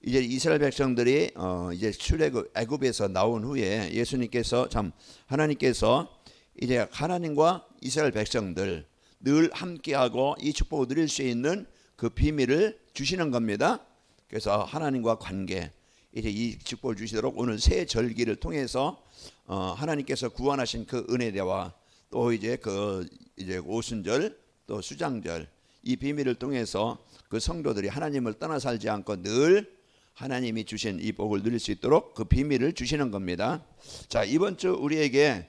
이제 이스라엘 백성들이 이제 출애굽 애굽에서 나온 후에 예수님께서 하나님께서 이제 하나님과 이스라엘 백성들 늘 함께하고 이 축복을 누릴 수 있는 그 비밀을 주시는 겁니다. 그래서 하나님과 관계 이제 이 축복을 주시도록 오늘 새 절기를 통해서 하나님께서 구원하신 그 은혜대와 또 이제 이제 오순절 또 수장절 이 비밀을 통해서 그 성도들이 하나님을 떠나 살지 않고 늘 하나님이 주신 이 복을 누릴 수 있도록 그 비밀을 주시는 겁니다. 자, 이번 주 우리에게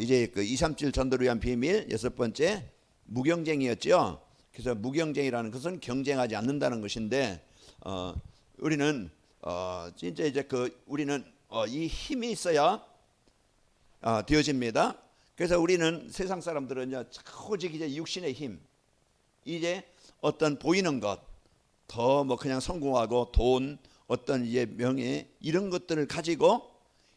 이제 그 2, 3칠 전도를 위한 비밀 여섯 번째 무경쟁이었죠. 그래서 무경쟁이라는 것은 경쟁하지 않는다는 것인데 우리는 진짜 이제 우리는 이 힘이 있어야 되어집니다. 그래서 우리는 세상 사람들은요 오직 이제 육신의 힘, 이제 어떤 보이는 것, 더 뭐 그냥 성공하고 돈, 어떤 이제 명예 이런 것들을 가지고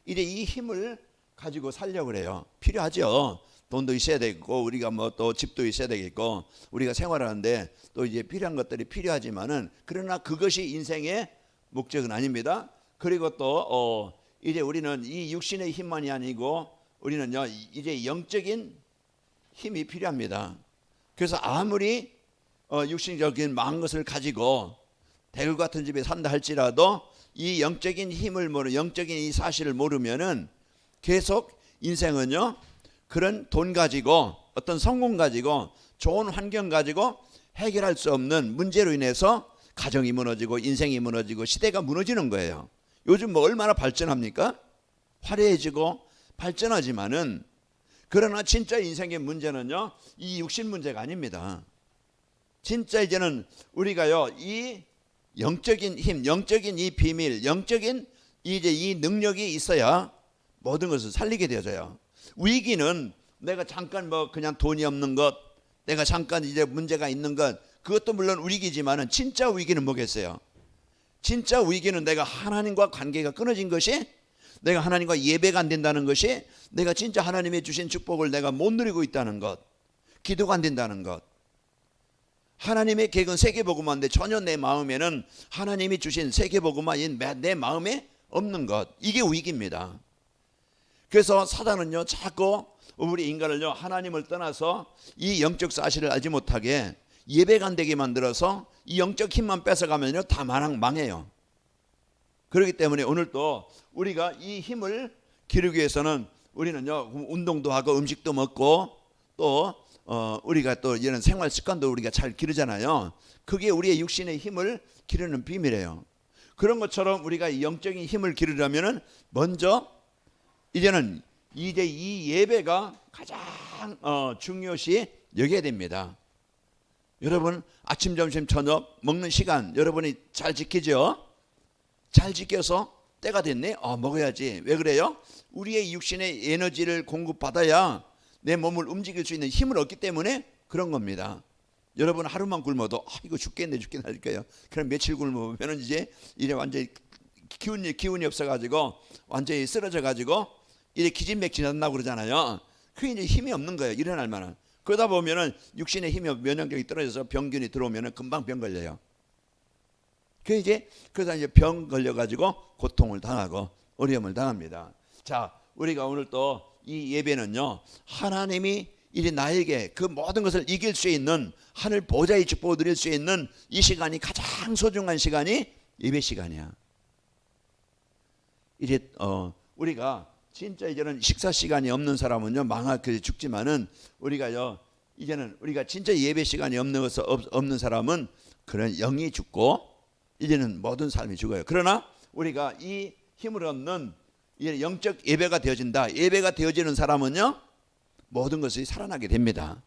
이제 이 힘을 가지고 살려고 그래요. 필요하죠. 돈도 있어야 되고 우리가 뭐 또 집도 있어야 되겠고 우리가 생활하는데 또 이제 필요한 것들이 필요하지만은 그러나 그것이 인생의 목적은 아닙니다. 그리고 또 이제 우리는 이 육신의 힘만이 아니고 우리는요 이제 영적인 힘이 필요합니다. 그래서 아무리 육신적인 많은 것을 가지고 대굴 같은 집에 산다 할지라도 이 영적인 힘을 영적인 이 사실을 모르면은 계속 인생은요 그런 돈 가지고 어떤 성공 가지고 좋은 환경 가지고 해결할 수 없는 문제로 인해서 가정이 무너지고 인생이 무너지고 시대가 무너지는 거예요. 요즘 뭐 얼마나 발전합니까? 화려해지고 발전하지만은 그러나 진짜 인생의 문제는요 이 육신 문제가 아닙니다. 진짜 이제는 우리가요 이 영적인 힘, 영적인 이 비밀, 영적인 이제 이 능력이 있어야 모든 것을 살리게 되어져요. 위기는 내가 잠깐 뭐 그냥 돈이 없는 것, 내가 잠깐 이제 문제가 있는 것, 그것도 물론 위기지만은 진짜 위기는 뭐겠어요? 진짜 위기는 내가 하나님과 관계가 끊어진 것이, 내가 하나님과 예배가 안 된다는 것이, 내가 진짜 하나님이 주신 축복을 내가 못 누리고 있다는 것, 기도가 안 된다는 것. 하나님의 계획은 세계복음화인데 전혀 내 마음에는 하나님이 주신 세계복음화인 내 마음에 없는 것, 이게 위기입니다. 그래서 사단은요 자꾸 우리 인간을요 하나님을 떠나서 이 영적 사실을 알지 못하게 예배가 안 되게 만들어서 이 영적 힘만 뺏어가면요 다 망해요. 그렇기 때문에 오늘 또 우리가 이 힘을 기르기 위해서는 우리는요 운동도 하고 음식도 먹고 또 우리가 또 이런 생활 습관도 우리가 잘 기르잖아요. 그게 우리의 육신의 힘을 기르는 비밀이에요. 그런 것처럼 우리가 이 영적인 힘을 기르려면은 먼저 이제는 이제 이 예배가 가장 중요시 여겨야 됩니다. 여러분 아침, 점심, 저녁 먹는 시간 여러분이 잘 지키죠? 잘 지켜서 때가 됐네? 먹어야지. 왜 그래요? 우리의 육신의 에너지를 공급받아야 내 몸을 움직일 수 있는 힘을 얻기 때문에 그런 겁니다. 여러분 하루만 굶어도 이거 죽겠네 하니까요. 그럼 며칠 굶으면 이제 완전히 기운이 없어가지고 완전히 쓰러져가지고 이제 기진맥진한다고 그러잖아요. 그게 이제 힘이 없는 거예요. 일어날 만한. 그러다 보면은 육신의 힘이 면역력이 떨어져서 병균이 들어오면은 금방 병 걸려요. 그래서 이제 병 걸려가지고 고통을 당하고 어려움을 당합니다. 자, 우리가 오늘 또 이 예배는요 하나님이 이제 나에게 그 모든 것을 이길 수 있는 하늘 보좌의 축복을 누릴 수 있는 이 시간이 가장 소중한 시간이 예배 시간이야. 이제 우리가 진짜 이제는 식사 시간이 없는 사람은요 망하게 죽지만은 우리가요 이제는 우리가 진짜 예배 시간이 없는 사람은 그런 영이 죽고 이제는 모든 삶이 죽어요. 그러나 우리가 이 힘을 얻는 영적 예배가 되어진다. 예배가 되어지는 사람은요 모든 것이 살아나게 됩니다.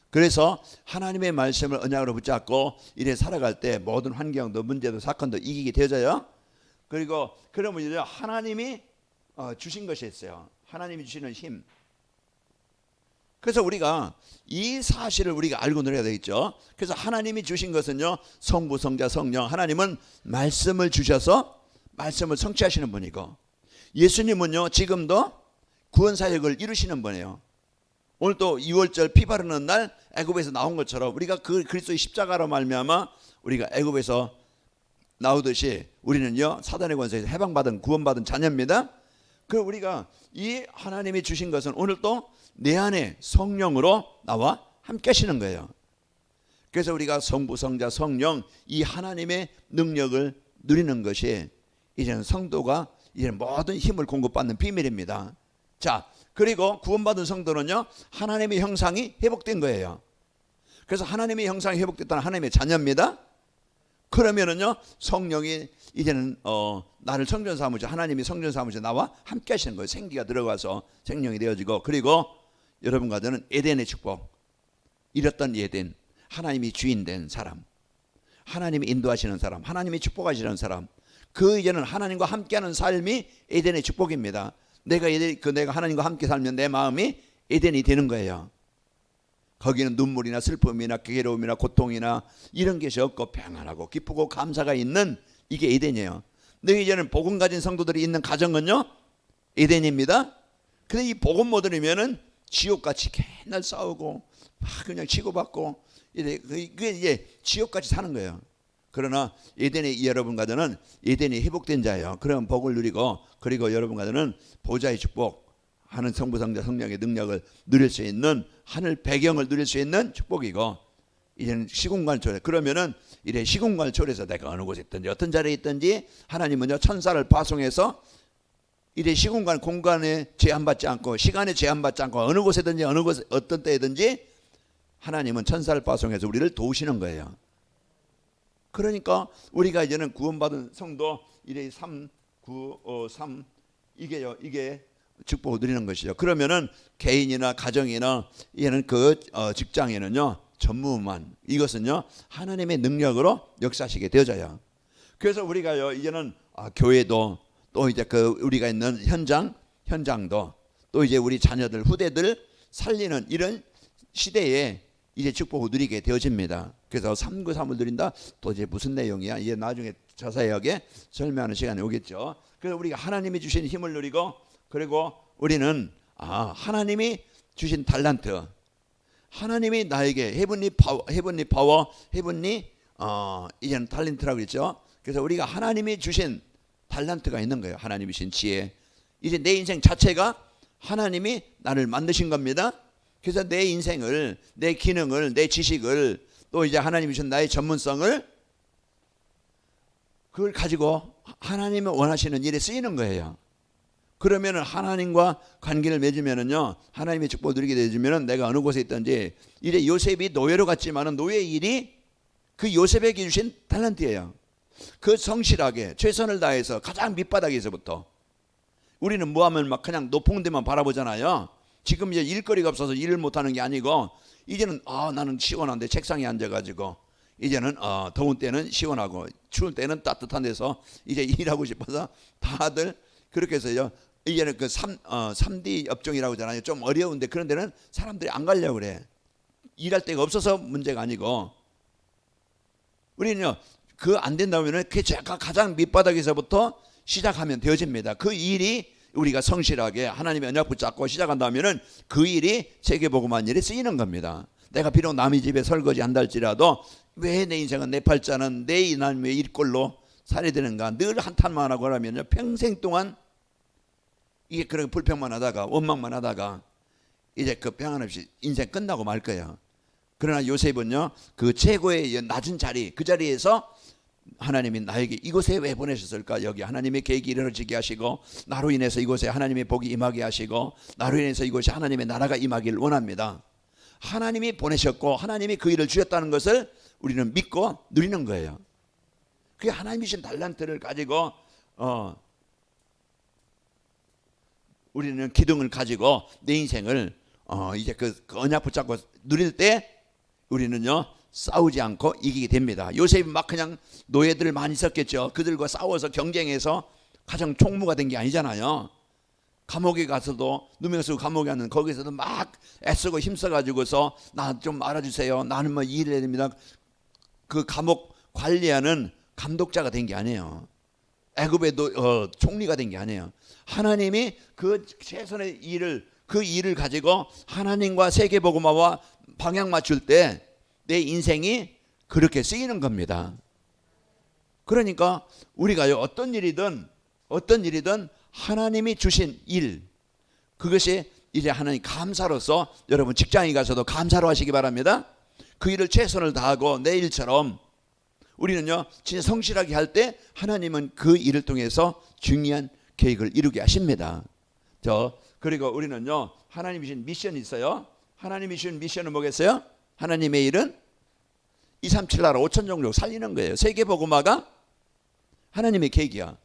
그래서 하나님의 말씀을 언약으로 붙잡고 이래 살아갈 때 모든 환경도 문제도 사건도 이기게 되어져요. 그리고 그러면 이제 하나님이 주신 것이 있어요. 하나님이 주시는 힘. 그래서 우리가 이 사실을 우리가 알고 누려야 되겠죠. 그래서 하나님이 주신 것은요 성부, 성자, 성령. 하나님은 말씀을 주셔서 말씀을 성취하시는 분이고 예수님은요 지금도 구원사역을 이루시는 분이에요. 오늘 또 2월절 피 바르는 날 애굽에서 나온 것처럼 우리가 그 그리스도의 십자가로 말미암아 우리가 애굽에서 나오듯이 우리는요 사단의 권세에서 해방받은 구원받은 자녀입니다. 그 우리가 이 하나님이 주신 것은 오늘 또 내 안에 성령으로 나와 함께 하시는 거예요. 그래서 우리가 성부, 성자, 성령 이 하나님의 능력을 누리는 것이 이제는 성도가 이제 모든 힘을 공급받는 비밀입니다. 자, 그리고 구원받은 성도는요 하나님의 형상이 회복된 거예요. 그래서 하나님의 형상이 회복됐다는 하나님의 자녀입니다. 그러면은요 성령이 이제는 나를 성전 삼으셔, 하나님이 성전 삼으셔 나와 함께 하시는 거예요. 생기가 들어가서 생명이 되어지고, 그리고 여러분과 저는 에덴의 축복, 잃었던 에덴, 하나님이 주인 된 사람, 하나님이 인도하시는 사람, 하나님이 축복하시는 사람, 그 이제는 하나님과 함께하는 삶이 에덴의 축복입니다. 내가 하나님과 함께 살면 내 마음이 에덴이 되는 거예요. 거기는 눈물이나 슬픔이나 괴로움이나 고통이나 이런 것이 없고 평안하고 기쁘고 감사가 있는 이게 에덴이에요. 근데 이제는 복음 가진 성도들이 있는 가정은요 에덴입니다. 근데 이 복음 못 들으면은 지옥같이 맨날 싸우고 막 그냥 치고받고 그게 이제 지옥같이 사는 거예요. 그러나 에덴의 여러분과 저는 에덴이 회복된 자예요. 그런 복을 누리고, 그리고 여러분과 저는 보좌의 축복, 하는 성부, 성자, 성령의 능력을 누릴 수 있는, 하늘 배경을 누릴 수 있는 축복이고, 이제는 시공간을 초래. 그러면은 이래 시공간을 초래해서 내가 어느 곳에 있든지 어떤 자리에 있든지 하나님은요 천사를 파송해서 이래 시공간 공간에 제한받지 않고 시간에 제한받지 않고 어느 곳에든지 어느 곳 어떤 때든지 하나님은 천사를 파송해서 우리를 도우시는 거예요. 그러니까 우리가 이제는 구원받은 성도 이래 3, 9, 3 이게 축복을 누리는 것이죠. 그러면은 개인이나 가정이나 이제는 그 직장에는요 전무후무한 이것은요 하나님의 능력으로 역사하시게 되어져요. 그래서 우리가요 이제는 교회도 또 이제 그 우리가 있는 현장도 또 이제 우리 자녀들 후대들 살리는 이런 시대에 이제 축복을 누리게 되어집니다. 그래서 393을 누린다. 또 이제 무슨 내용이야? 이제 나중에 자세하게 설명하는 시간이 오겠죠. 그래서 우리가 하나님이 주신 힘을 누리고, 그리고 우리는 하나님이 주신 달란트, 하나님이 나에게 헤븐리 파워, 이제는 달란트라고 했죠. 그래서 우리가 하나님이 주신 달란트가 있는 거예요. 하나님이 주신 지혜. 이제 내 인생 자체가 하나님이 나를 만드신 겁니다. 그래서 내 인생을, 내 기능을, 내 지식을, 또 이제 하나님이 주신 나의 전문성을 그걸 가지고 하나님이 원하시는 일에 쓰이는 거예요. 그러면은 하나님과 관계를 맺으면은요 하나님의 축복을 누리게 되어지면은 내가 어느 곳에 있든지, 이제 요셉이 노예로 갔지만은 노예 일이 그 요셉에게 주신 달란트예요. 그 성실하게 최선을 다해서 가장 밑바닥에서부터, 우리는 뭐하면 막 그냥 높은 데만 바라보잖아요. 지금 이제 일거리가 없어서 일을 못하는 게 아니고, 이제는 나는 시원한데 책상에 앉아가지고, 이제는 더운 때는 시원하고 추울 때는 따뜻한 데서 이제 일하고 싶어서 다들 그렇게 해서요. 이제는 그 3D 업종이라고 하잖아요. 좀 어려운데 그런 데는 사람들이 안 가려고 그래. 일할 데가 없어서 문제가 아니고, 우리는요 그 안 된다면은 그 가장 밑바닥에서부터 시작하면 되어집니다. 그 일이 우리가 성실하게 하나님의 언약 붙잡고 시작한다면은 그 일이 세계복음한 일에 쓰이는 겁니다. 내가 비록 남의 집에 설거지 한다 할지라도 왜 내 인생은 내 팔자는 내 이남의 일꼴로 살아야 되는가, 늘 한탄만 하고 하면요 평생 동안 이게 그렇게 불평만 하다가 원망만 하다가 이제 그 평안 없이 인생 끝나고 말 거예요. 그러나 요셉은요 그 최고의 낮은 자리, 그 자리에서 하나님이 나에게 이곳에 왜 보내셨을까? 여기 하나님의 계획이 이루어지게 하시고, 나로 인해서 이곳에 하나님의 복이 임하게 하시고, 나로 인해서 이곳에 하나님의 나라가 임하기를 원합니다. 하나님이 보내셨고 하나님이 그 일을 주셨다는 것을 우리는 믿고 누리는 거예요. 그게 하나님이 주신 달란트를 가지고 우리는 기둥을 가지고 내 인생을 이제 그 언약 붙잡고 누릴 때 우리는요 싸우지 않고 이기게 됩니다. 요셉이 막 그냥 노예들 많이 있었겠죠. 그들과 싸워서 경쟁해서 가장 총무가 된 게 아니잖아요. 감옥에 가서도, 누명 쓰고 감옥에 갔는 거기서도 막 애쓰고 힘써가지고서 나 좀 알아주세요, 나는 뭐 일을 해야 됩니다. 그 감옥 관리하는 감독자가 된 게 아니에요. 애굽의 총리가 된 게 아니에요. 하나님이 그 최선의 일을, 그 일을 가지고 하나님과 세계복음화와 방향 맞출 때 내 인생이 그렇게 쓰이는 겁니다. 그러니까 우리가요, 어떤 일이든 하나님이 주신 일, 그것이 이제 하나님 감사로서 여러분 직장에 가서도 감사로 하시기 바랍니다. 그 일을 최선을 다하고 내 일처럼 우리는요 진짜 성실하게 할 때 하나님은 그 일을 통해서 중요한 계획을 이루게 하십니다. 그리고 우리는요 하나님이 주신 미션이 있어요. 하나님이 주신 미션은 뭐겠어요? 하나님의 일은 237 나라 5천 종족 살리는 거예요. 세계복음화가 하나님의 계획이야.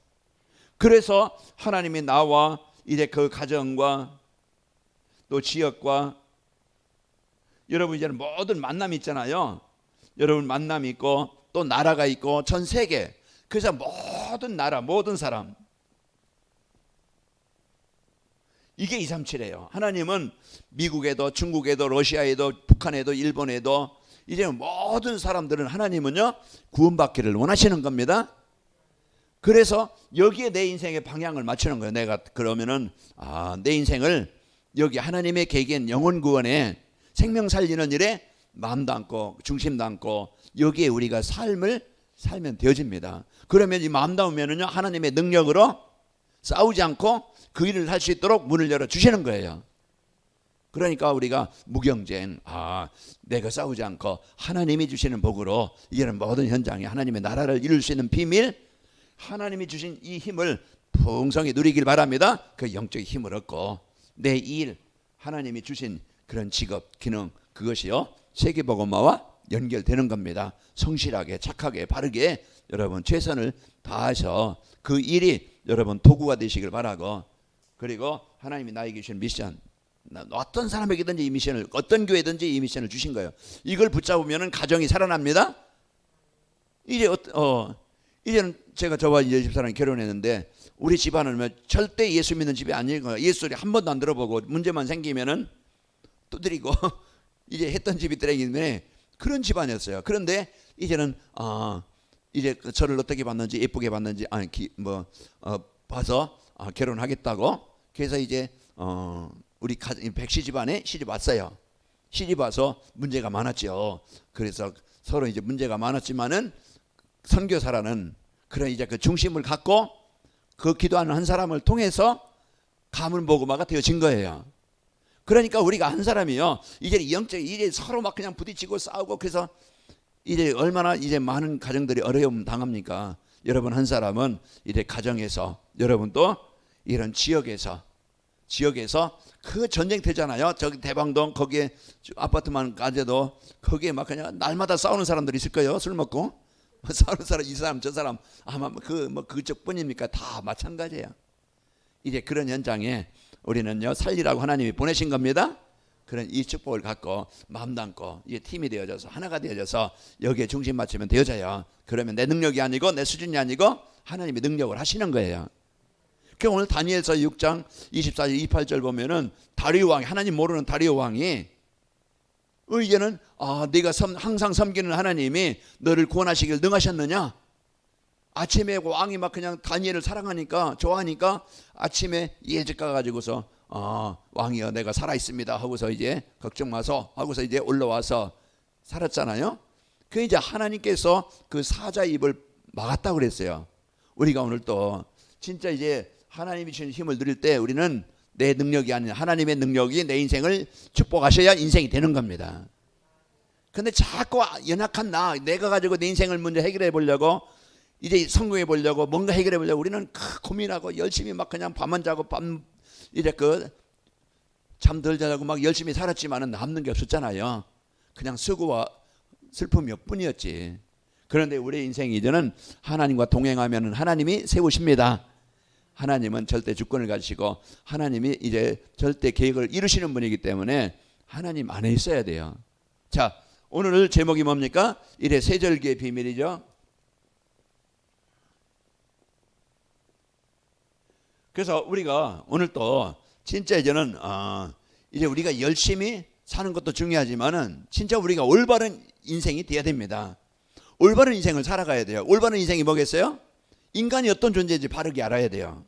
그래서 하나님이 나와 이제 그 가정과 또 지역과 여러분 이제는 모든 만남이 있잖아요. 여러분 만남이 있고 또 나라가 있고 전 세계, 그래서 모든 나라 모든 사람, 이게 237이에요. 하나님은 미국에도 중국에도 러시아에도 북한에도 일본에도 이제 모든 사람들은 하나님은요 구원받기를 원하시는 겁니다. 그래서 여기에 내 인생의 방향을 맞추는 거예요. 내가 그러면은 내 인생을 여기 하나님의 계획인 영혼 구원에 생명 살리는 일에 마음 담고 중심 담고 여기에 우리가 삶을 살면 되어집니다. 그러면 이 마음 담으면은요 하나님의 능력으로 싸우지 않고 그 일을 할 수 있도록 문을 열어 주시는 거예요. 그러니까 우리가 무경쟁, 내가 싸우지 않고 하나님이 주시는 복으로 이제는 모든 현장에 하나님의 나라를 이룰 수 있는 비밀, 하나님이 주신 이 힘을 풍성히 누리길 바랍니다. 그 영적인 힘을 얻고 내 일, 하나님이 주신 그런 직업, 기능, 그것이요 세계복음화와 연결되는 겁니다. 성실하게 착하게 바르게 여러분 최선을 다해서 그 일이 여러분 도구가 되시길 바라고, 그리고 하나님이 나에게 주신 미션, 어떤 사람에게든지 이 미션을, 어떤 교회든지 이 미션을 주신 거예요. 이걸 붙잡으면 가정이 살아납니다. 이제는 제가 저와 이제 집사람이 결혼했는데 우리 집안은 절대 예수 믿는 집이 아닐 거예요. 예수 소리 한 번도 안 들어보고 문제만 생기면은 두드리고 이제 했던 집이 때문에 그런 집안이었어요. 그런데 이제는 이제 저를 어떻게 봤는지 예쁘게 봤는지 봐서 결혼하겠다고, 그래서 이제 우리 백씨 집안에 시집 왔어요. 시집 와서 문제가 많았죠. 그래서 서로 이제 문제가 많았지만은 선교사라는 그런 이제 그 중심을 갖고 그 기도하는 한 사람을 통해서 가문 복음화가 되어진 거예요. 그러니까 우리가 한 사람이요 이제 영적 이제 서로 막 그냥 부딪히고 싸우고, 그래서 이제 얼마나 이제 많은 가정들이 어려움 당합니까? 여러분 한 사람은 이제 가정에서, 여러분 또 이런 지역에서 그 전쟁터잖아요. 저기 대방동 거기에 아파트만 가져도 거기에 막 그냥 날마다 싸우는 사람들이 있을 거예요. 술 먹고 싸우는 사람, 이 사람 저 사람 아마 그쪽뿐입니까? 다 마찬가지예요. 이제 그런 현장에 우리는요 살리라고 하나님이 보내신 겁니다. 그런 이 축복을 갖고 마음 담고 이게 팀이 되어져서 하나가 되어져서 여기에 중심 맞추면 되어져요. 그러면 내 능력이 아니고 내 수준이 아니고 하나님이 능력을 하시는 거예요. 그 오늘 다니엘서 6장 24절 28절 보면은 다리오 왕이, 하나님 모르는 다리오 왕이 이제는 네가 항상 섬기는 하나님이 너를 구원하시길 능하셨느냐? 아침에 왕이 막 그냥 다니엘을 사랑하니까 좋아하니까 아침에 일찍 가가지고서 왕이여 내가 살아있습니다 하고서 이제 걱정 마소 하고서 이제 올라와서 살았잖아요. 그 이제 하나님께서 그 사자 입을 막았다고 그랬어요. 우리가 오늘 또 진짜 이제 하나님이 주신 힘을 누릴 때 우리는 내 능력이 아닌 하나님의 능력이 내 인생을 축복하셔야 인생이 되는 겁니다. 근데 자꾸 연약한 내가 가지고 내 인생을 먼저 해결해 보려고, 이제 성공해 보려고, 뭔가 해결해 보려고 우리는 고민하고 열심히 막 그냥 밤만 자고 이제 잠 덜 자고 막 열심히 살았지만은 남는 게 없었잖아요. 그냥 수고와 슬픔이 뿐이었지. 그런데 우리 인생이 이제는 하나님과 동행하면 하나님이 세우십니다. 하나님은 절대 주권을 가지시고 하나님이 이제 절대 계획을 이루시는 분이기 때문에 하나님 안에 있어야 돼요. 자, 오늘 제목이 뭡니까? 이래 세절기의 비밀이죠. 그래서 우리가 오늘 또 진짜 이제는 이제 우리가 열심히 사는 것도 중요하지만은 진짜 우리가 올바른 인생이 돼야 됩니다. 올바른 인생을 살아가야 돼요. 올바른 인생이 뭐겠어요? 인간이 어떤 존재인지 바르게 알아야 돼요.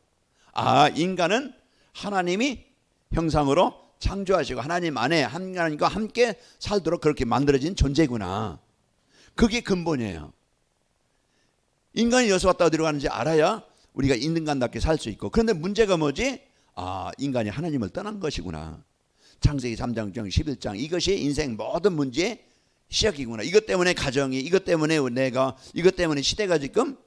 인간은 하나님이 형상으로 창조하시고 하나님 안에 하나님과 함께 살도록 그렇게 만들어진 존재구나. 그게 근본이에요. 인간이 여기서 왔다 어디로 가는지 알아야 우리가 인간답게 살 수 있고. 그런데 문제가 뭐지? 인간이 하나님을 떠난 것이구나. 창세기 3장 11장 이것이 인생 모든 문제의 시작이구나. 이것 때문에 가정이, 이것 때문에 내가, 이것 때문에 시대가 지금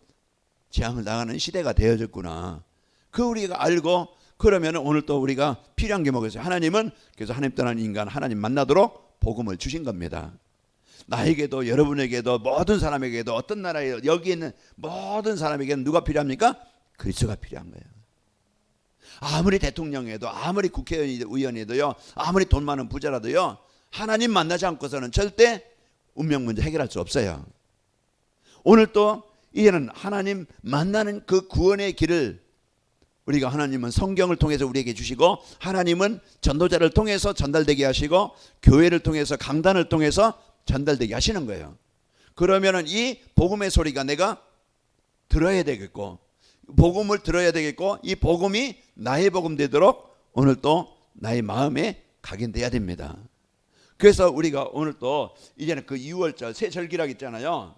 재앙을 당하는 시대가 되어졌구나. 그 우리가 알고, 그러면 오늘 또 우리가 필요한 게 뭐겠어요? 하나님은 그래서 하나님 떠난 인간 하나님 만나도록 복음을 주신 겁니다. 나에게도 여러분에게도 모든 사람에게도 어떤 나라에 여기 있는 모든 사람에게는 누가 필요합니까? 그리스도가 필요한 거예요. 아무리 대통령이어도 아무리 국회의원이어도요, 아무리 돈 많은 부자라도요, 하나님 만나지 않고서는 절대 운명 문제 해결할 수 없어요. 오늘 또 이제는 하나님 만나는 그 구원의 길을 우리가, 하나님은 성경을 통해서 우리에게 주시고, 하나님은 전도자를 통해서 전달되게 하시고, 교회를 통해서 강단을 통해서 전달되게 하시는 거예요. 그러면은 이 복음의 소리가 내가 들어야 되겠고, 복음을 들어야 되겠고, 이 복음이 나의 복음 되도록 오늘 또 나의 마음에 각인돼야 됩니다. 그래서 우리가 오늘 또 이제는 그 6월절 새 절기라고 있잖아요.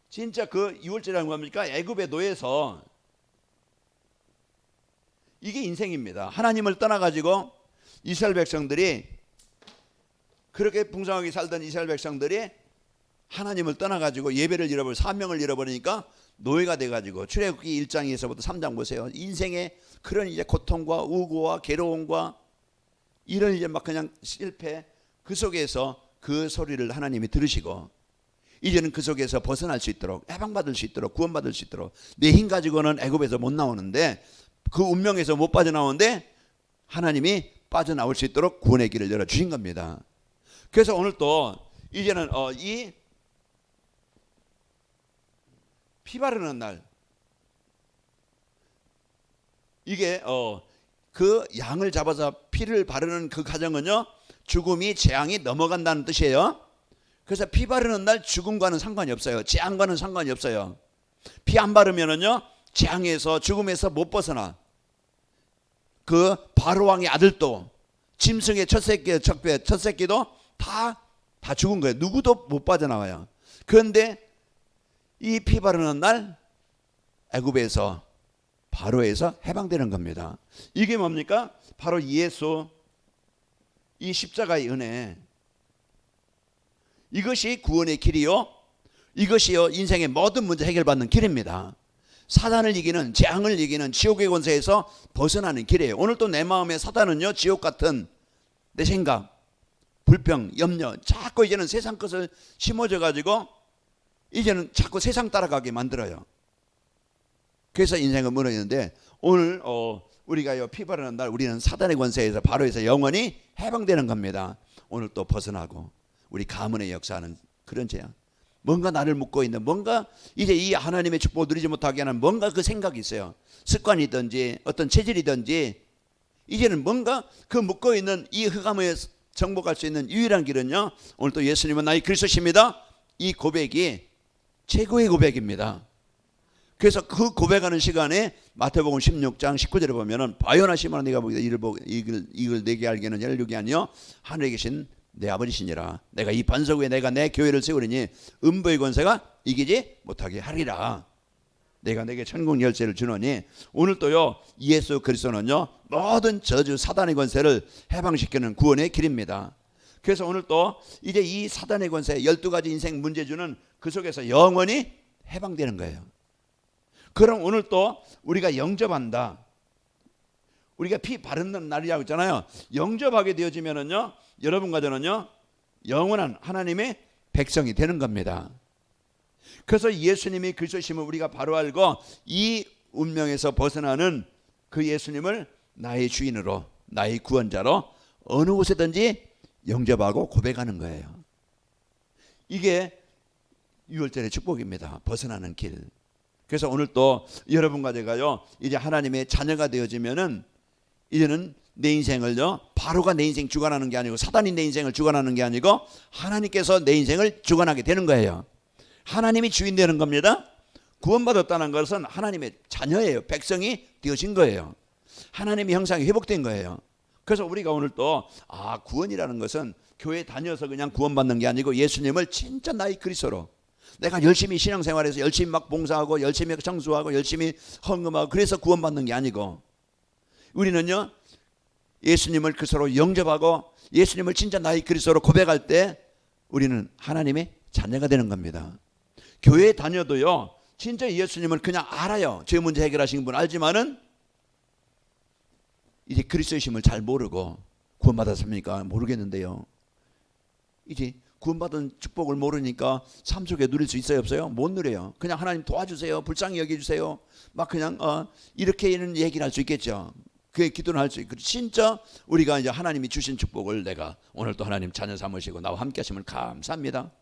진짜 그 6월절이라는 뭡니까? 애굽의 노예에서, 이게 인생입니다. 하나님을 떠나가지고 이스라엘 백성들이, 그렇게 풍성하게 살던 이스라엘 백성들이 하나님을 떠나가지고 예배를 잃어버리고 사명을 잃어버리니까 노예가 돼가지고, 출애굽기 1장에서부터 3장 보세요. 인생의 그런 이제 고통과 우고와 괴로움과 이런 이제 막 그냥 실패, 그 속에서 그 소리를 하나님이 들으시고, 이제는 그 속에서 벗어날 수 있도록, 해방받을 수 있도록, 구원받을 수 있도록, 내 힘 가지고는 애굽에서 못 나오는데, 그 운명에서 못 빠져나오는데 하나님이 빠져나올 수 있도록 구원의 길을 열어주신 겁니다. 그래서 오늘 또 이제는 이 피 바르는 날, 이게 그 양을 잡아서 피를 바르는 그 과정은요, 죽음이 재앙이 넘어간다는 뜻이에요. 그래서 피 바르는 날 죽음과는 상관이 없어요. 재앙과는 상관이 없어요. 피 안 바르면은요, 재앙에서 죽음에서 못 벗어나. 그 바로왕의 아들도, 짐승의 첫 새끼도 다 죽은 거예요. 누구도 못 빠져나와요. 그런데 이 피 바르는 날 애굽에서, 바로에서 해방되는 겁니다. 이게 뭡니까? 바로 예수, 이 십자가의 은혜, 이것이 구원의 길이요, 이것이요 인생의 모든 문제 해결받는 길입니다. 사단을 이기는, 재앙을 이기는, 지옥의 권세에서 벗어나는 길이에요. 오늘 또 내 마음에 사단은요, 지옥 같은 내 생각, 불평, 염려, 자꾸 이제는 세상 것을 심어져 가지고 이제는 자꾸 세상 따라가게 만들어요. 그래서 인생은 무너지는데, 오늘 우리가 피 바르는 날 우리는 사단의 권세에서, 바로에서 영원히 해방되는 겁니다. 오늘 또 벗어나고 우리 가문의 역사하는 그런 재앙, 뭔가 나를 묶고 있는, 뭔가 이제 이 하나님의 축복을 누리지 못하게 하는 뭔가 그 생각이 있어요. 습관이든지 어떤 체질이든지, 이제는 뭔가 그 묶고 있는 이 흑암에 정복할 수 있는 유일한 길은요, 오늘 또 예수님은 나의 그리스도십니다, 이 고백이 최고의 고백입니다. 그래서 그 고백하는 시간에 마태복음 16장 19절에 보면은, 바요나 시몬아 네가 이걸 내게 알기는 열육이 아니요 하늘에 계신 내 아버지시니라. 내가 이 반석 위에 내가 내 교회를 세우리니 음부의 권세가 이기지 못하게 하리라. 내가 내게 천국 열쇠를 주노니. 오늘 또요, 예수 그리스도는요, 모든 저주 사단의 권세를 해방시키는 구원의 길입니다. 그래서 오늘 또 이제 이 사단의 권세, 12가지 인생 문제주는 그 속에서 영원히 해방되는 거예요. 그럼 오늘 또 우리가 영접한다. 우리가 피 바르는 날이라고 했잖아요. 영접하게 되어지면은요, 여러분과 저는요, 영원한 하나님의 백성이 되는 겁니다. 그래서 예수님이 그리스도심을 우리가 바로 알고 이 운명에서 벗어나는 그 예수님을 나의 주인으로, 나의 구원자로 어느 곳에든지 영접하고 고백하는 거예요. 이게 6월절의 축복입니다. 벗어나는 길. 그래서 오늘 또 여러분과 제가요, 이제 하나님의 자녀가 되어지면은, 이제는 내 인생을요, 바로가 내 인생 주관하는 게 아니고, 사단이 내 인생을 주관하는 게 아니고, 하나님께서 내 인생을 주관하게 되는 거예요. 하나님이 주인 되는 겁니다. 구원받았다는 것은 하나님의 자녀예요. 백성이 되어진 거예요. 하나님의 형상이 회복된 거예요. 그래서 우리가 오늘 또 구원이라는 것은 교회 다녀서 그냥 구원받는 게 아니고, 예수님을 진짜 나의 그리스도로, 내가 열심히 신앙생활해서 열심히 막 봉사하고 열심히 청소하고 열심히 헌금하고 그래서 구원받는 게 아니고, 우리는요 예수님을 그리스도로 영접하고 예수님을 진짜 나의 그리스도로 고백할 때 우리는 하나님의 자녀가 되는 겁니다. 교회 다녀도요 진짜 예수님을 그냥 알아요. 죄 문제 해결하신 분 알지만은 이제 그리스도이심을 잘 모르고 구원받았습니까? 모르겠는데요. 이제 구원받은 축복을 모르니까 삶 속에 누릴 수 있어요, 없어요? 못 누려요. 그냥 하나님 도와주세요, 불쌍히 여겨주세요, 막 그냥 이렇게는 얘기를 할 수 있겠죠. 그게 기도는 할 수 있고, 진짜 우리가 이제 하나님이 주신 축복을 내가 오늘 또 하나님 자녀 삼으시고 나와 함께 하심을 감사합니다.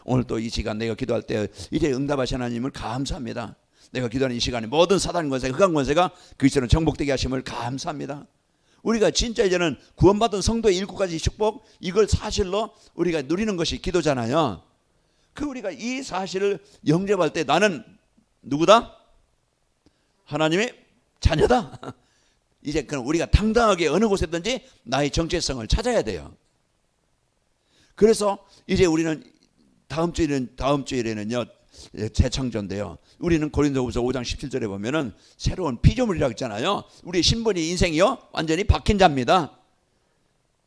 오늘 또 이 시간 내가 기도할 때 이제 응답하신 하나님을 감사합니다. 내가 기도하는 이 시간에 모든 사단 권세, 흑암 권세가 그리스도는 정복되게 하심을 감사합니다. 우리가 진짜 이제는 구원받은 성도의 7가지 축복, 이걸 사실로 우리가 누리는 것이 기도잖아요. 그 우리가 이 사실을 영접할 때 나는 누구다? 하나님의 자녀다. 이제 그럼 우리가 당당하게 어느 곳에든지 나의 정체성을 찾아야 돼요. 그래서 이제 우리는 다음 주일에는요 재창조인데요. 우리는 고린도후서 5장 17절에 보면은 새로운 피조물이라고 했잖아요. 우리 신분이 인생이요 완전히 바뀐 자입니다.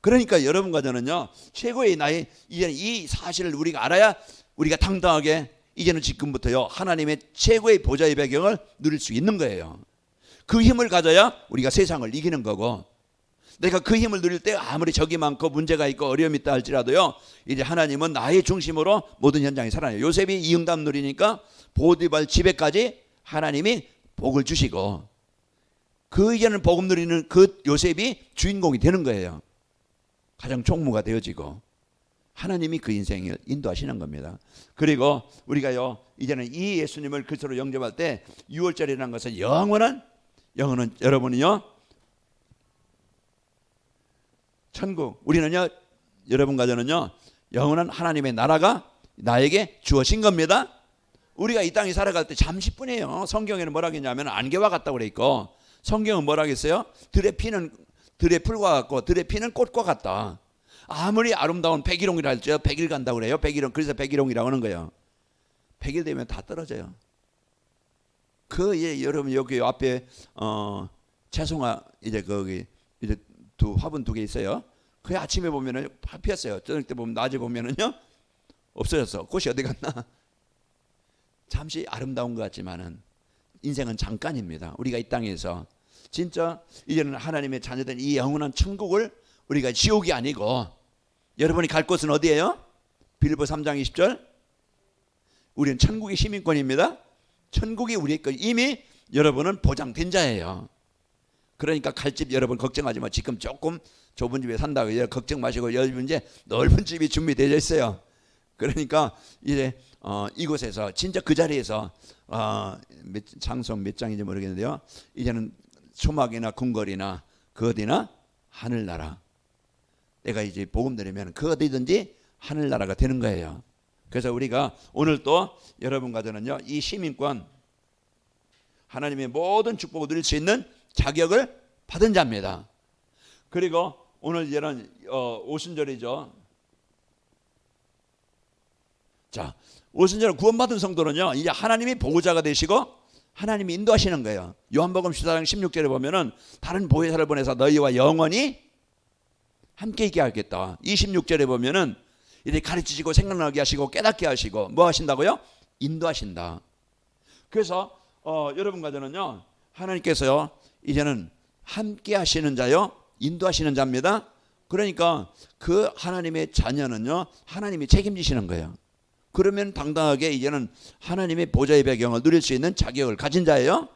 그러니까 여러분과 저는요 최고의 나이, 이제 이 사실을 우리가 알아야 우리가 당당하게 이제는 지금부터요 하나님의 최고의 보좌의 배경을 누릴 수 있는 거예요. 그 힘을 가져야 우리가 세상을 이기는 거고, 내가 그 힘을 누릴 때 아무리 적이 많고 문제가 있고 어려움이 있다 할지라도요 이제 하나님은 나의 중심으로 모든 현장이 살아나요. 요셉이 이 응답 누리니까 보디발 집에까지 하나님이 복을 주시고, 그 이제는 복음 누리는 그 요셉이 주인공이 되는 거예요. 가장 총무가 되어지고 하나님이 그 인생을 인도하시는 겁니다. 그리고 우리가요 이제는 이 예수님을 그리스도로 영접할 때 6월절이라는 것은 영원한 여러분이요 천국, 우리는요 여러분과 저는요 영원한 하나님의 나라가 나에게 주어진 겁니다. 우리가 이 땅에 살아갈 때 잠시뿐이에요. 성경에는 뭐라고 했냐면 안개와 같다고 그래 있고, 성경은 뭐라고 했어요? 들의 풀과 같고 들의 피는 꽃과 같다. 아무리 아름다운 백일홍이라 할지요 100일 간다고 그래요. 100일홍, 그래서 백일홍이라고 하는 거예요. 100일 되면 다 떨어져요. 여러분 여기 앞에 채송화 이제 거기 이제 화분 2개 있어요. 그 아침에 보면은 피었어요. 저녁 때 보면, 낮에 보면은요 없어졌어. 꽃이 어디 갔나? 잠시 아름다운 것 같지만은 인생은 잠깐입니다. 우리가 이 땅에서 진짜 이제는 하나님의 자녀된 이 영원한 천국을 우리가 지옥이 아니고, 여러분이 갈 곳은 어디예요? 빌보 3장 20절, 우리는 천국의 시민권입니다. 천국이 우리의 것, 이미 여러분은 보장된 자예요. 그러니까 갈 집 여러분 걱정하지 마. 지금 조금 좁은 집에 산다고 걱정 마시고, 여러분 이제 넓은 집이 준비되어 있어요. 그러니까 이제 이곳에서 진짜 그 자리에서 장성 몇 장인지 모르겠는데요, 이제는 초막이나 궁궐이나 그 어디나 하늘나라, 내가 이제 복음 들으면 그 어디든지 하늘나라가 되는 거예요. 그래서 우리가 오늘 또 여러분과 저는요 이 시민권, 하나님의 모든 축복을 누릴 수 있는 자격을 받은 자입니다. 그리고 오늘 이제는 오순절이죠. 자, 오순절 구원받은 성도는요 이제 하나님이 보호자가 되시고 하나님이 인도하시는 거예요. 요한복음 14장 16절에 보면은 다른 보혜사를 보내서 너희와 영원히 함께 있게 하겠다. 26절에 보면은 이제 가르치시고 생각나게 하시고 깨닫게 하시고 뭐 하신다고요? 인도하신다. 그래서 여러분과 저는요 하나님께서요 이제는 함께 하시는 자요 인도하시는 자입니다. 그러니까 그 하나님의 자녀는요 하나님이 책임지시는 거예요. 그러면 당당하게 이제는 하나님의 보좌의 배경을 누릴 수 있는 자격을 가진 자예요.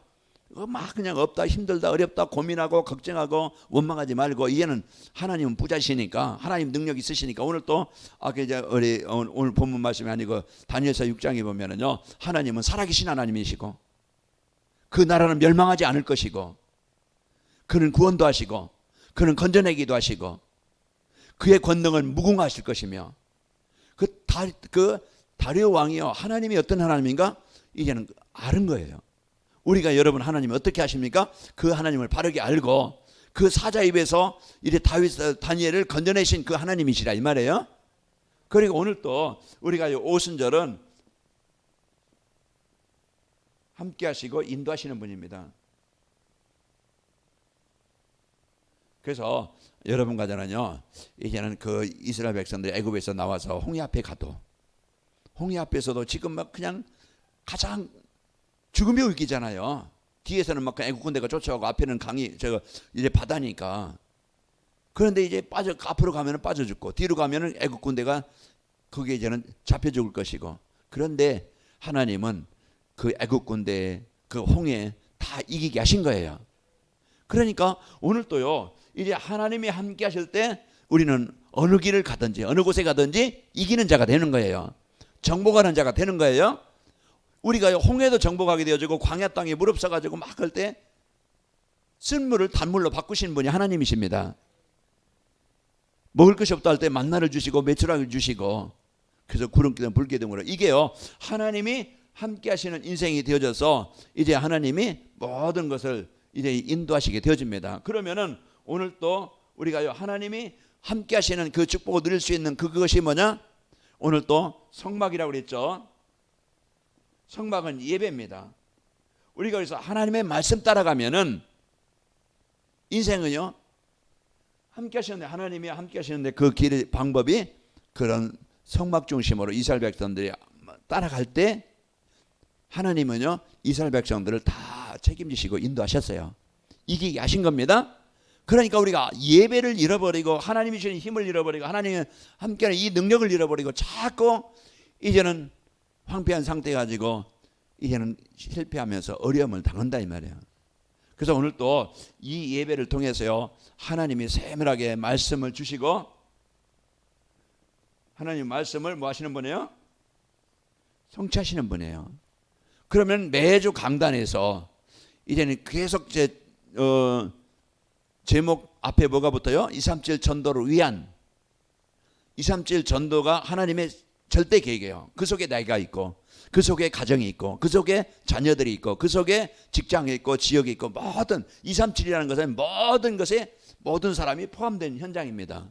막 그냥 없다, 힘들다, 어렵다, 고민하고 걱정하고 원망하지 말고, 이제는 하나님은 부자시니까, 하나님 능력 있으시니까. 오늘 또 오늘 본문 말씀이 아니고 다니엘서 6장에 보면은요 하나님은 살아계신 하나님이시고 그 나라는 멸망하지 않을 것이고, 그는 구원도 하시고 그는 건져내기도 하시고 그의 권능은 무궁하실 것이며, 그 다리오 왕이요 하나님이 어떤 하나님인가 이제는 아는 거예요. 우리가 여러분 하나님이 어떻게 하십니까? 그 하나님을 바르게 알고 그 사자 입에서 이제 다니엘을 건져내신 그 하나님이시라 이 말이에요. 그리고 오늘 또 우리가 오순절은 함께 하시고 인도하시는 분입니다. 그래서 여러분과 저는요, 이제는 그 이스라엘 백성들이 애굽에서 나와서 홍해 앞에 가도, 홍해 앞에서도 지금 막 그냥 가장 죽음이 울기잖아요. 뒤에서는 막 애국 군대가 쫓아오고 앞에는 강이 이제 바다니까. 그런데 이제 앞으로 가면은 빠져 죽고 뒤로 가면은 애국 군대가 거기에 이제는 잡혀 죽을 것이고. 그런데 하나님은 그 애국 군대 그 홍해 다 이기게 하신 거예요. 그러니까 오늘도요, 이제 하나님이 함께 하실 때 우리는 어느 길을 가든지 어느 곳에 가든지 이기는 자가 되는 거예요. 정복하는 자가 되는 거예요. 우리가 홍해도 정복하게 되어지고 광야 땅에 무릎 서가지고 막 할 때 쓴물을 단물로 바꾸시는 분이 하나님이십니다. 먹을 것이 없다 할 때 만나를 주시고 메추라기를 주시고, 그래서 구름기둥 불기둥으로, 이게요 하나님이 함께 하시는 인생이 되어져서 이제 하나님이 모든 것을 이제 인도하시게 되어집니다. 그러면은 오늘 또 우리가요 하나님이 함께 하시는 그 축복을 누릴 수 있는 그것이 뭐냐? 오늘 또 성막이라고 그랬죠. 성막은 예배입니다. 우리가 그래서 하나님의 말씀 따라가면은 인생은요 함께 하시는데, 하나님이 함께 하시는데 그 길의 방법이 그런 성막 중심으로 이스라엘 백성들이 따라갈 때 하나님은요 이스라엘 백성들을 다 책임지시고 인도하셨어요. 이기게 하신 겁니다. 그러니까 우리가 예배를 잃어버리고 하나님이 주신 힘을 잃어버리고 하나님이 함께하는 이 능력을 잃어버리고 자꾸 이제는 황폐한 상태 가지고 이제는 실패하면서 어려움을 당한다 이 말이에요. 그래서 오늘 또 이 예배를 통해서요 하나님이 세밀하게 말씀을 주시고, 하나님 말씀을 뭐 하시는 분이에요? 성취하시는 분이에요. 그러면 매주 강단에서 이제는 계속 제목 앞에 뭐가 붙어요? 237 전도를 위한, 237 전도가 하나님의 절대 계획이에요. 그 속에 내가 있고, 그 속에 가정이 있고, 그 속에 자녀들이 있고, 그 속에 직장이 있고, 지역이 있고, 모든 237이라는 것은 모든 것에 모든 사람이 포함된 현장입니다.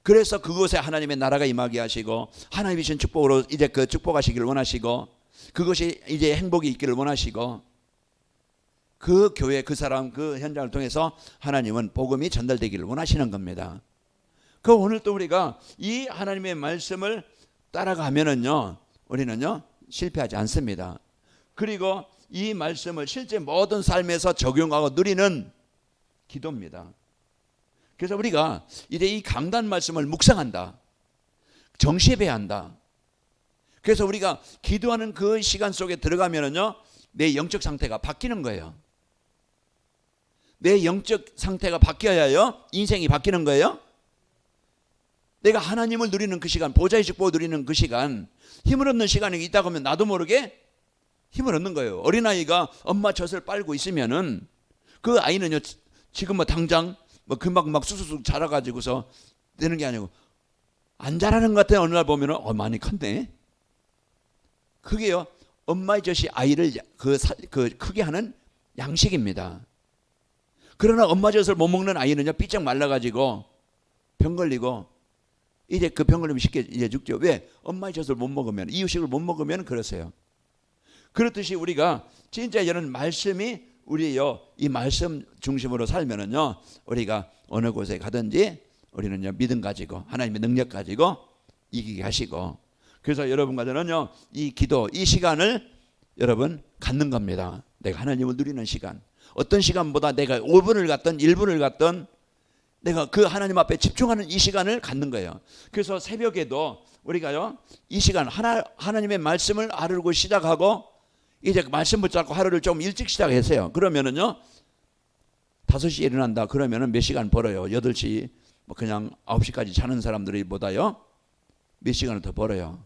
그래서 그곳에 하나님의 나라가 임하게 하시고 하나님이 주신 축복으로 이제 그 축복하시기를 원하시고, 그것이 이제 행복이 있기를 원하시고, 그 교회 그 사람 그 현장을 통해서 하나님은 복음이 전달되기를 원하시는 겁니다. 그 오늘 또 우리가 이 하나님의 말씀을 따라가면은요 우리는요 실패하지 않습니다. 그리고 이 말씀을 실제 모든 삶에서 적용하고 누리는 기도입니다. 그래서 우리가 이제 이 강단 말씀을 묵상한다, 정시해야 한다. 그래서 우리가 기도하는 그 시간 속에 들어가면은요 내 영적 상태가 바뀌는 거예요. 내 영적 상태가 바뀌어야요 인생이 바뀌는 거예요. 내가 하나님을 누리는 그 시간, 보좌의 축복을 누리는 그 시간, 힘을 얻는 시간이 있다고 하면 나도 모르게 힘을 얻는 거예요. 어린아이가 엄마 젖을 빨고 있으면은 그 아이는요 지금 뭐 당장 뭐 금방 막 쑥쑥 자라가지고서 되는 게 아니고, 안 자라는 것 같아요. 어느 날 보면은 많이 컸네. 그게요 엄마의 젖이 아이를 크게 하는 양식입니다. 그러나 엄마 젖을 못 먹는 아이는요 삐쩍 말라가지고 병 걸리고, 이제 그 병 걸리면 쉽게 이제 죽죠. 왜? 엄마의 젖을 못 먹으면, 이유식을 못 먹으면 그러세요. 그렇듯이 우리가 진짜 이런 말씀이 우리요 이 말씀 중심으로 살면은요 우리가 어느 곳에 가든지 우리는요 믿음 가지고 하나님의 능력 가지고 이기게 하시고, 그래서 여러분과 저는요 이 기도 이 시간을 여러분 갖는 겁니다. 내가 하나님을 누리는 시간, 어떤 시간보다 내가 5분을 갖든 1분을 갖든 내가 그 하나님 앞에 집중하는 이 시간을 갖는 거예요. 그래서 새벽에도 우리가요 이 시간 하나님의 말씀을 알고 시작하고, 이제 말씀 붙잡고 하루를 좀 일찍 시작했어요. 그러면은요 5시에 일어난다 그러면은 몇 시간 벌어요? 8시 뭐 그냥 9시까지 자는 사람들이 보다요 몇 시간을 더 벌어요.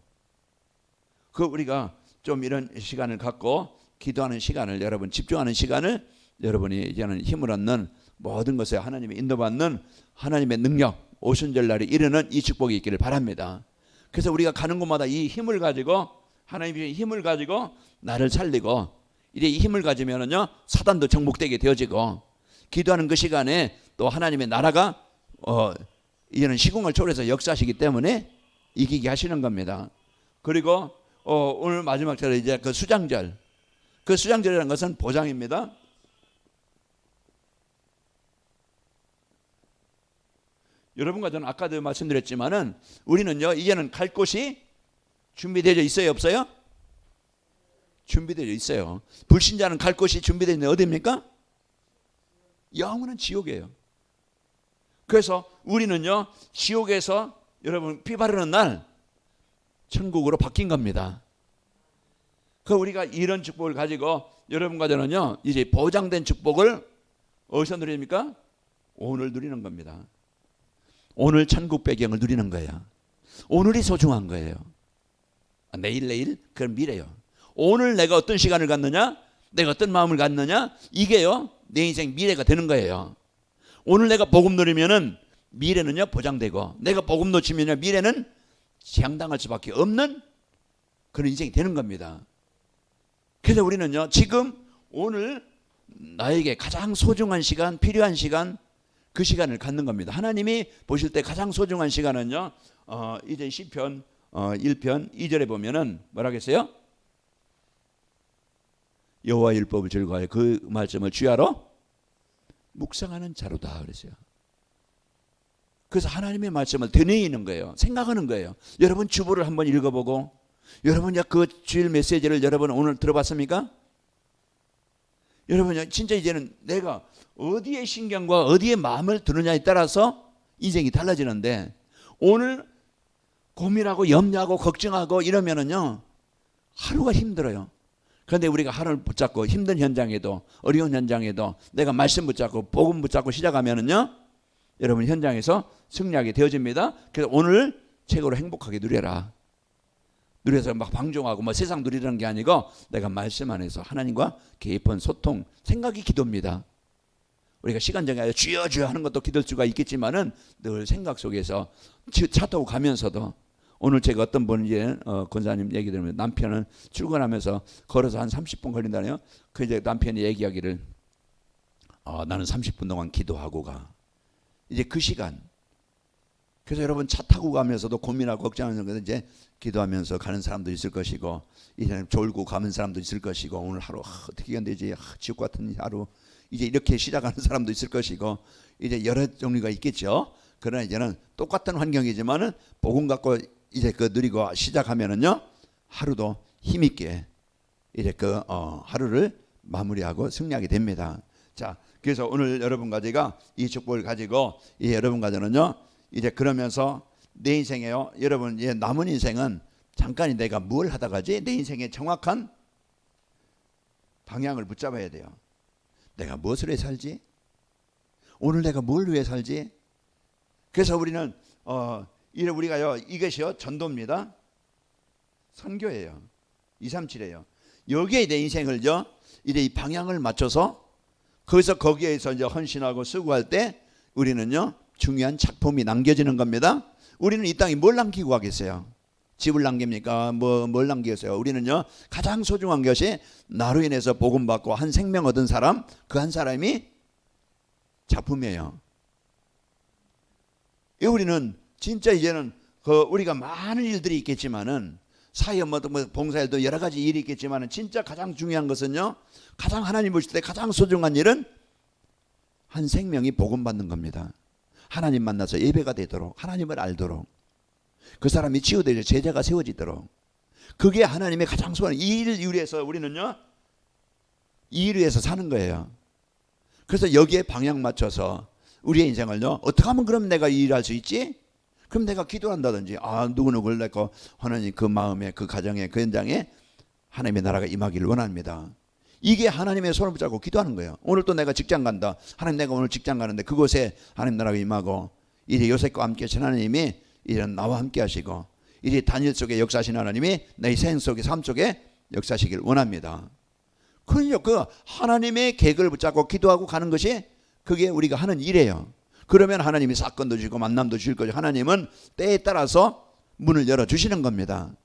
그 우리가 좀 이런 시간을 갖고 기도하는 시간을, 여러분 집중하는 시간을, 여러분이 이제는 힘을 얻는 모든 것에 하나님의 인도받는 하나님의 능력, 오순절날이 이르는 이 축복이 있기를 바랍니다. 그래서 우리가 가는 곳마다 이 힘을 가지고, 하나님의 힘을 가지고 나를 살리고, 이제 이 힘을 가지면은요 사단도 정복되게 되어지고, 기도하는 그 시간에 또 하나님의 나라가 이제는 시공을 초월해서 역사하시기 때문에 이기게 하시는 겁니다. 그리고 오늘 마지막 절에 이제 그 수장절, 그 수장절이라는 것은 보장입니다. 여러분과 저는 아까도 말씀드렸지만은 우리는요 이제는 갈 곳이 준비되어 있어요, 없어요? 준비되어 있어요. 불신자는 갈 곳이 준비되어 있는데 어디입니까? 영원한 지옥이에요. 그래서 우리는요 지옥에서 여러분 피 바르는 날 천국으로 바뀐 겁니다. 그 우리가 이런 축복을 가지고 여러분과 저는요 이제 보장된 축복을 어디서 누립니까? 오늘 누리는 겁니다. 오늘 천국 배경을 누리는 거예요. 오늘이 소중한 거예요. 내일 그건 미래요. 오늘 내가 어떤 시간을 갖느냐, 내가 어떤 마음을 갖느냐, 이게요 내 인생 미래가 되는 거예요. 오늘 내가 복음 누리면은 미래는요 보장되고, 내가 복음 놓치면요 미래는 재앙당할 수밖에 없는 그런 인생이 되는 겁니다. 그래서 우리는요 지금 오늘 나에게 가장 소중한 시간, 필요한 시간, 그 시간을 갖는 겁니다. 하나님이 보실 때 가장 소중한 시간은요 이제 시편 1편 2절에 보면은 뭐라고 했어요? 여호와 율법을 즐거워하여 그 말씀을 주야로 묵상하는 자로다 그랬어요. 그래서 하나님의 말씀을 되뇌이는 거예요. 생각하는 거예요. 여러분 주보를 한번 읽어보고, 여러분 그 주일 메시지를 여러분 오늘 들어봤습니까? 여러분 진짜 이제는 내가 어디에 신경과 어디에 마음을 두느냐에 따라서 인생이 달라지는데, 오늘 고민하고 염려하고 걱정하고 이러면은요 하루가 힘들어요. 그런데 우리가 하루를 붙잡고 힘든 현장에도, 어려운 현장에도 내가 말씀 붙잡고 복음 붙잡고 시작하면은요 여러분 현장에서 승리하게 되어집니다. 그래서 오늘 최고로 행복하게 누려라. 누려서 막 방종하고 뭐 세상 누리라는 게 아니고 내가 말씀 안에서 하나님과 깊은 소통, 생각이 기도입니다. 우리가 시간 정하여 주여 주여 하는 것도 기도일 수가 있겠지만은 늘 생각 속에서 차 타고 가면서도, 오늘 제가 어떤 분이 권사님 얘기 들으면 남편은 출근하면서 걸어서 한 30분 걸린다네요. 그 이제 남편이 얘기하기를 나는 30분 동안 기도하고 가. 이제 그 시간. 그래서 여러분 차 타고 가면서도 고민하고 걱정하는 거 이제 기도하면서 가는 사람도 있을 것이고, 이제 졸고 가는 사람도 있을 것이고, 오늘 하루 어떻게 해야 되지? 지옥 같은 하루. 이제 이렇게 시작하는 사람도 있을 것이고, 이제 여러 종류가 있겠죠. 그러나 이제는 똑같은 환경이지만은 복음 갖고 이제 그 누리고 시작하면은요 하루도 힘있게 이제 그 하루를 마무리하고 승리하게 됩니다. 자, 그래서 오늘 여러분과 제가 이 축복을 가지고 이 여러분과 저는요 이제 그러면서 내 인생에요, 여러분 남은 인생은 잠깐이 내가 뭘 하다가지 내 인생의 정확한 방향을 붙잡아야 돼요. 내가 무엇을 위해 살지? 오늘 내가 뭘 위해 살지? 그래서 우리는 우리가요 이것이요 전도입니다. 선교예요. 237이에요. 여기에 내 인생을요 이제 이 방향을 맞춰서 거기에서 이제 헌신하고 수고할 때 우리는요 중요한 작품이 남겨지는 겁니다. 우리는 이 땅에 뭘 남기고 가겠어요? 집을 남깁니까? 뭘 남기겠어요? 우리는요 가장 소중한 것이 나로 인해서 복음 받고 한 생명 얻은 사람, 그 한 사람이 작품이에요. 우리는 진짜 이제는 우리가 많은 일들이 있겠지만은 사회 뭐 봉사일도 여러 가지 일이 있겠지만은 진짜 가장 중요한 것은요, 가장 하나님 보실 때 가장 소중한 일은 한 생명이 복음 받는 겁니다. 하나님 만나서 예배가 되도록, 하나님을 알도록, 그 사람이 치유되려 제자가 세워지도록, 그게 하나님의 가장 소원한 이 일을 위해서 우리는요 이 일을 위해서 사는 거예요. 그래서 여기에 방향 맞춰서 우리의 인생을요 어떻게 하면 그럼 내가 이 일을 할 수 있지? 그럼 내가 기도한다든지 누구누구를 내고 하나님 그 마음에 그 가정에 그 현장에 하나님의 나라가 임하기를 원합니다. 이게 하나님의 손을 붙잡고 기도하는 거예요. 오늘 또 내가 직장 간다. 하나님 내가 오늘 직장 가는데 그곳에 하나님 나라가 임하고, 이제 요셉과 함께 하신 하나님이 이제 나와 함께 하시고, 이제 다니엘 속에 역사하신 하나님이 내 생 속에 삶 속에 역사하시길 원합니다. 그러니까 그 하나님의 계획을 붙잡고 기도하고 가는 것이 그게 우리가 하는 일이에요. 그러면 하나님이 사건도 주시고 만남도 주실 거죠. 하나님은 때에 따라서 문을 열어주시는 겁니다.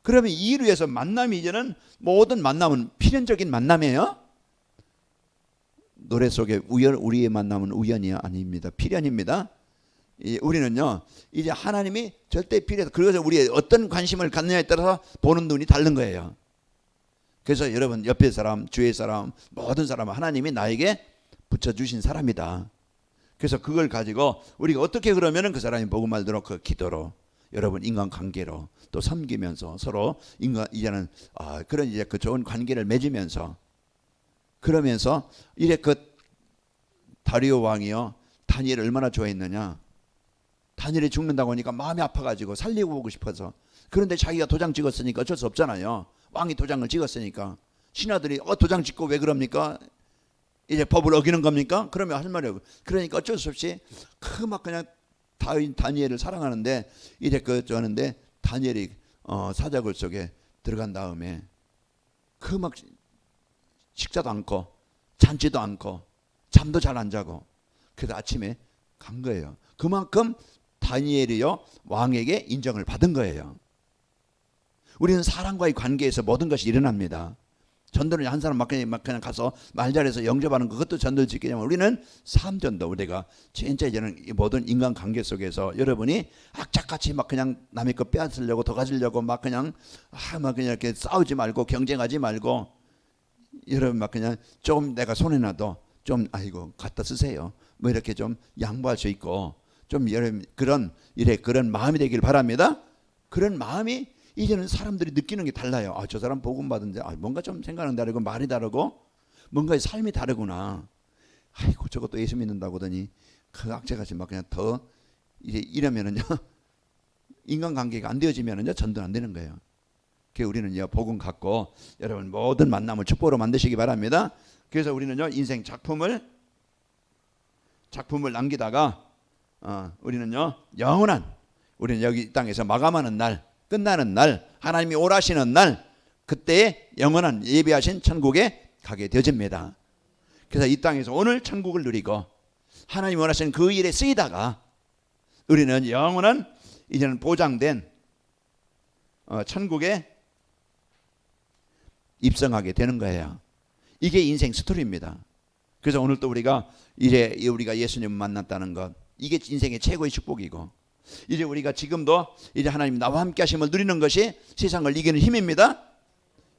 그러면 이 일을 위해서 만남이 이제는 모든 만남은 필연적인 만남이에요. 노래 속에 우리의 만남은 우연이 아닙니다. 필연입니다. 우리는요 이제 하나님이 절대 필요해서, 그래서 우리의 어떤 관심을 갖느냐에 따라서 보는 눈이 다른 거예요. 그래서 여러분 옆에 사람, 주위의 사람, 모든 사람은 하나님이 나에게 붙여주신 사람이다. 그래서 그걸 가지고 우리가 어떻게 그러면은 그 사람이 복음을 들어 그 기도로 여러분 인간관계로 또 섬기면서 서로 이제는 그런 이제 그 좋은 관계를 맺으면서 그러면서 이래 그 다리오 왕이요 다니엘을 얼마나 좋아했느냐. 다니엘이 죽는다고 하니까 마음이 아파가지고 살리고 보고 싶어서. 그런데 자기가 도장 찍었으니까 어쩔 수 없잖아요. 왕이 도장을 찍었으니까. 신하들이 도장 찍고 왜 그럽니까? 이제 법을 어기는 겁니까? 그러면 할 말이 없고. 그러니까 어쩔 수 없이 그 막 그냥 다니엘을 사랑하는데 이제 하는데 다니엘이 사자굴 속에 들어간 다음에 그 막 식사도 않고 잔지도 않고 잠도 잘 안 자고 그래서 아침에 간 거예요. 그만큼 다니엘이요 왕에게 인정을 받은 거예요. 우리는 사람과의 관계에서 모든 것이 일어납니다. 전도는 한 사람 막 그냥 가서 말 잘해서 영접하는 그것도 전도를 짓겠지만 우리는 삶전도 우리가 진짜 이제는 모든 인간 관계 속에서 여러분이 악착같이 막 그냥 남의 거 빼앗으려고 더 가지려고 막 그냥 이렇게 싸우지 말고 경쟁하지 말고 여러분 막 그냥 조금 내가 손해나도 좀 아이고 갖다 쓰세요. 뭐 이렇게 좀 양보할 수 있고 좀 여러분 그런 마음이 되길 바랍니다. 그런 마음이 이제는 사람들이 느끼는 게 달라요. 저 사람 복음 받은데 뭔가 좀 생각은 다르고 말이 다르고 뭔가 삶이 다르구나. 아이고 저것도 예수 믿는다고 하더니 그 악재같이 막 그냥 더 이제 이러면은요 인간관계가 안 되어지면은요 전도는 안 되는 거예요. 그래서 우리는요 복음 갖고 여러분 모든 만남을 축복으로 만드시기 바랍니다. 그래서 우리는요 인생 작품을 남기다가 우리는요 영원한 우리는 여기 이 땅에서 마감하는 날 끝나는 날 하나님이 오라시는 날 그때에 영원한 예비하신 천국에 가게 되어집니다. 그래서 이 땅에서 오늘 천국을 누리고 하나님이 원하시는 그 일에 쓰이다가 우리는 영원한 이제는 보장된 천국에 입성하게 되는 거예요. 이게 인생 스토리입니다. 그래서 오늘 또 우리가 예수님을 만났다는 것 이게 인생의 최고의 축복이고 이제 우리가 지금도 이제 하나님 나와 함께 하심을 누리는 것이 세상을 이기는 힘입니다.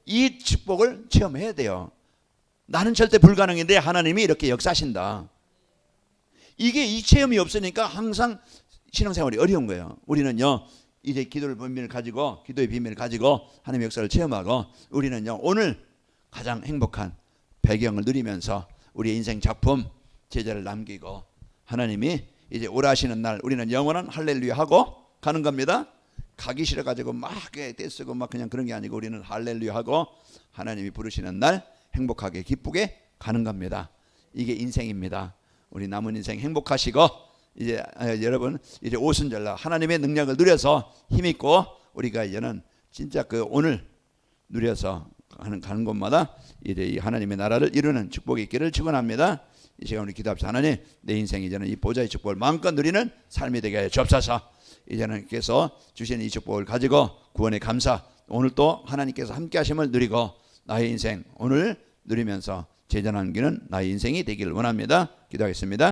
이 축복을 체험해야 돼요. 나는 절대 불가능인데 하나님이 이렇게 역사하신다. 이 체험이 없으니까 항상 신앙생활이 어려운 거예요. 우리는요 이제 기도의 비밀을 가지고 하나님의 역사를 체험하고 우리는요 오늘 가장 행복한 배경을 누리면서 우리의 인생 작품 제자를 남기고 하나님이 이제 오라시는 날 우리는 영원한 할렐루야 하고 가는 겁니다. 가기 싫어가지고 막 떼쓰고 막 그냥 그런 게 아니고 우리는 할렐루야 하고 하나님이 부르시는 날 행복하게 기쁘게 가는 겁니다. 이게 인생입니다. 우리 남은 인생 행복하시고 이제 여러분 이제 오순절날 하나님의 능력을 누려서 힘있고 우리가 이제는 진짜 오늘 누려서 가는 곳마다 이제 이 하나님의 나라를 이루는 축복이 있기를 축원합니다. 이 시간 우리 기도합시다. 하나님 내 인생 이제는 이 보좌의 축복을 마음껏 누리는 삶이 되게 하여 주옵소서. 이제는 께서 주신 이 축복을 가지고 구원의 감사 오늘 또 하나님께서 함께 하심을 누리고 나의 인생 오늘 누리면서 제자 남기는 나의 인생이 되기를 원합니다. 기도하겠습니다.